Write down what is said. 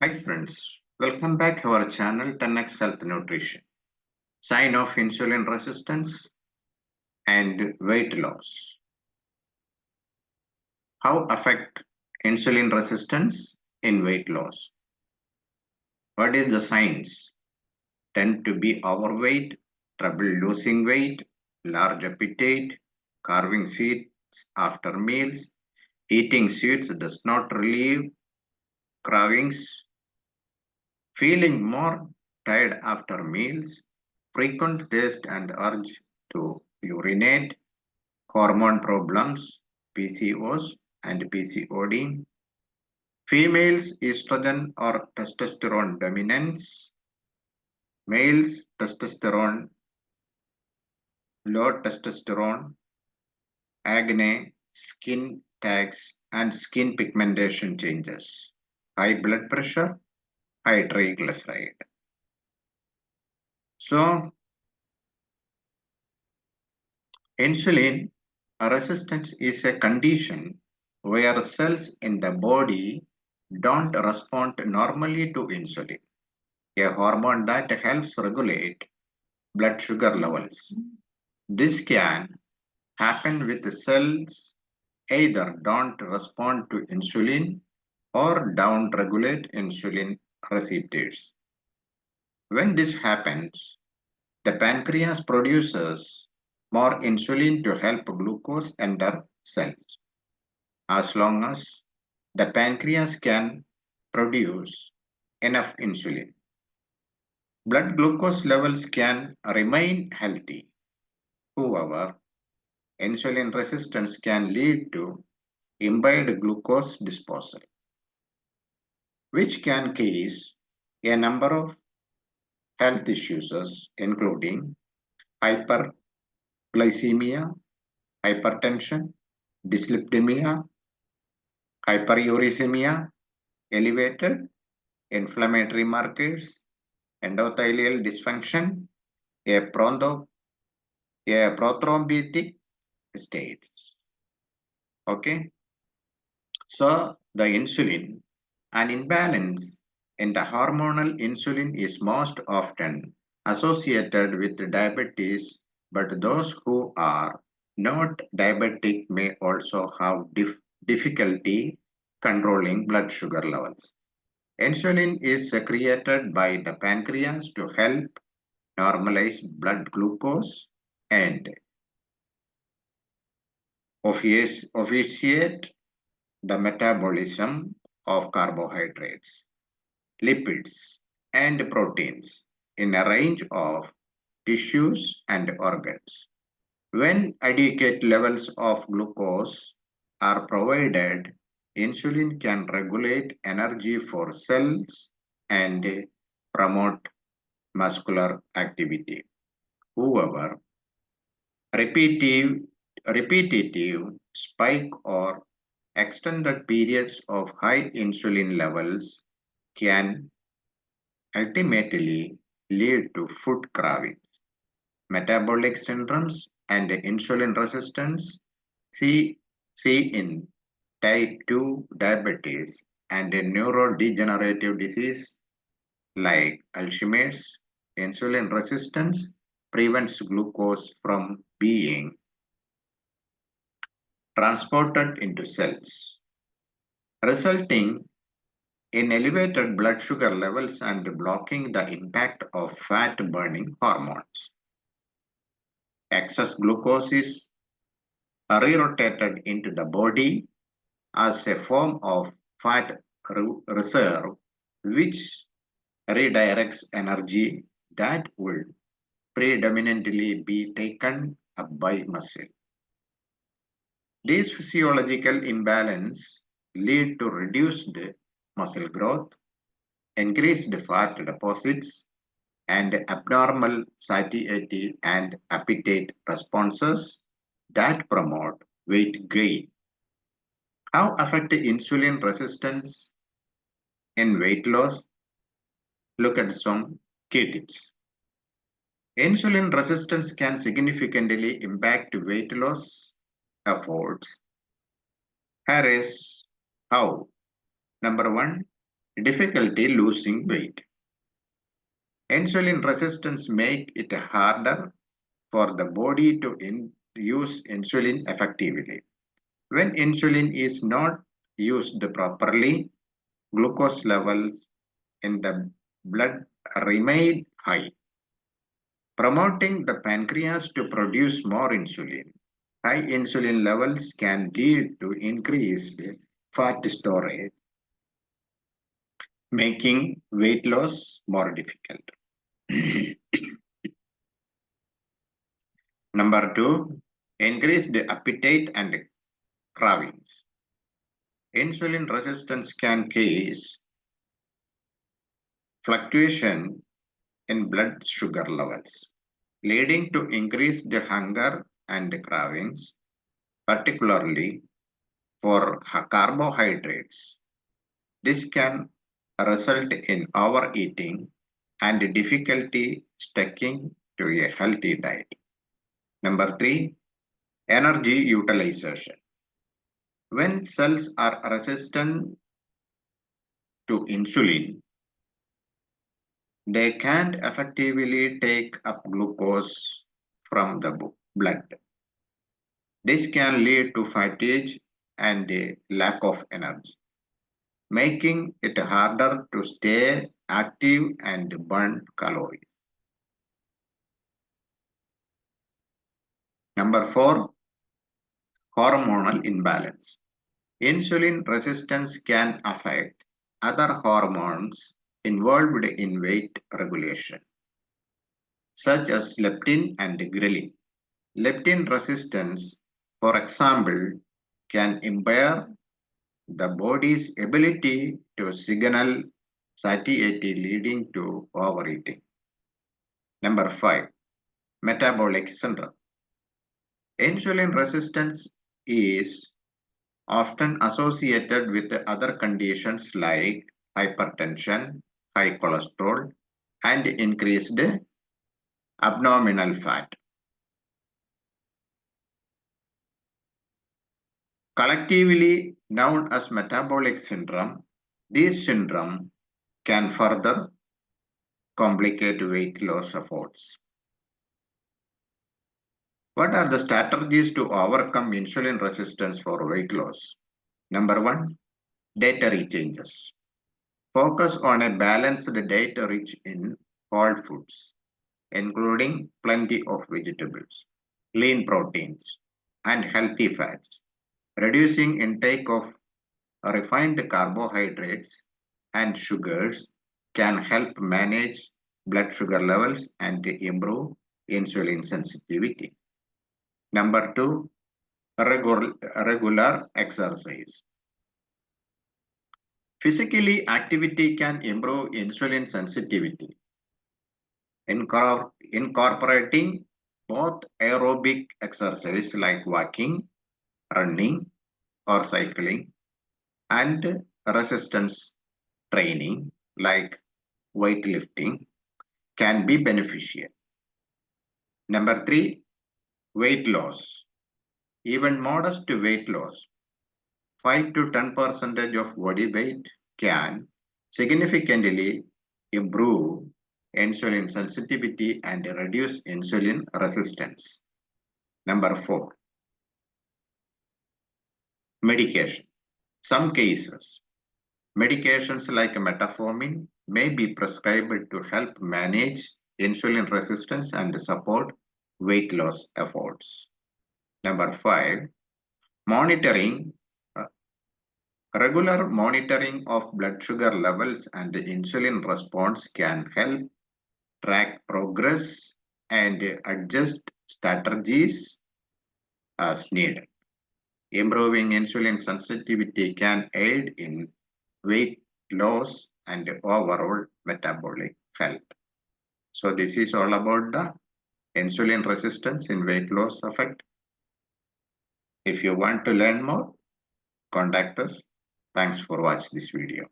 Hi friends, welcome back to our channel 10x Health Nutrition. Sign of insulin resistance and weight loss. How affect insulin resistance in weight loss? What is the signs? Tend to be overweight, trouble losing weight, large appetite, carving sweets after meals, eating sweets does not relieve cravings, feeling more tired after meals, frequent thirst and urge to urinate, hormone problems, PCOS and PCOD, females estrogen or testosterone dominance, males testosterone, low testosterone, acne, skin tags, and skin pigmentation changes, high blood pressure, high triglyceride. So, insulin resistance is a condition where cells in the body don't respond normally to insulin, a hormone that helps regulate blood sugar levels. This can happen with the cells either don't respond to insulin or down-regulate insulin receptors. When this happens, the pancreas produces more insulin to help glucose enter cells. As long as the pancreas can produce enough insulin, blood glucose levels can remain healthy. However, insulin resistance can lead to impaired glucose disposal, which can cause a number of health issues, including hyperglycemia, hypertension, dyslipidemia, hyperuricemia, elevated inflammatory markers, endothelial dysfunction, a, a prothrombotic state. Okay, so the insulin, an imbalance in the hormonal insulin is most often associated with diabetes, but those who are not diabetic may also have difficulty controlling blood sugar levels. Insulin is secreted by the pancreas to help normalize blood glucose and officiate the metabolism of carbohydrates, lipids, and proteins in a range of tissues and organs. When adequate levels of glucose are provided, insulin can regulate energy for cells and promote muscular activity. However, repetitive, repetitive spike or extended periods of high insulin levels can ultimately lead to food cravings, metabolic syndromes, and insulin resistance. See, see in type 2 diabetes and a neurodegenerative disease like Alzheimer's. Insulin resistance prevents glucose from being transported into cells, resulting in elevated blood sugar levels and blocking the impact of fat burning hormones. Excess glucose is rerotated into the body as a form of fat reserve, which redirects energy that would predominantly be taken up by muscle. These physiological imbalance lead to reduced muscle growth, increased fat deposits, and abnormal satiety and appetite responses that promote weight gain. How affect insulin resistance in weight loss? Look at some key tips. Insulin resistance can significantly impact weight loss efforts. Here is how. Number one, difficulty losing weight. Insulin resistance make it harder for the body to use insulin effectively. When insulin is not used properly, glucose levels in the blood remain high, promoting the pancreas to produce more insulin. High insulin levels can lead to increased fat storage, making weight loss more difficult. Number 2, increased appetite and cravings. Insulin resistance can cause fluctuation in blood sugar levels, leading to increased hunger and cravings, particularly for carbohydrates. This can result in overeating and difficulty sticking to a healthy diet. Number 3, energy utilization. When cells are resistant to insulin, they can't effectively take up glucose from the blood. This can lead to fatigue and a lack of energy, making it harder to stay active and burn calories. Number 4, hormonal imbalance. Insulin resistance can affect other hormones involved in weight regulation, such as leptin and ghrelin. Leptin resistance, for example, can impair the body's ability to signal satiety, leading to overeating. Number 5, metabolic syndrome. Insulin resistance is often associated with other conditions like hypertension, high cholesterol, and increased abdominal fat. Collectively known as metabolic syndrome, this syndrome can further complicate weight loss efforts. What are the strategies to overcome insulin resistance for weight loss? Number 1, dietary changes. Focus on a balanced diet rich in whole foods, including plenty of vegetables, lean proteins, and healthy fats. Reducing intake of refined carbohydrates and sugars can help manage blood sugar levels and improve insulin sensitivity. Number 2, regular exercise. Physically activity can improve insulin sensitivity. Incorporating both aerobic exercise like walking, running, or cycling, and resistance training like weightlifting can be beneficial. Number 3, weight loss. Even modest weight loss, 5 to 10% of body weight, can significantly improve insulin sensitivity and reduce insulin resistance. Number 4, medication. Some cases, medications like metformin may be prescribed to help manage insulin resistance and support weight loss efforts. Number 5, monitoring. Regular monitoring of blood sugar levels and insulin response can help track progress and adjust strategies as needed. Improving insulin sensitivity can aid in weight loss and overall metabolic health. So this is all about the insulin resistance in weight loss effect. If you want to learn more, contact us. Thanks for watching this video.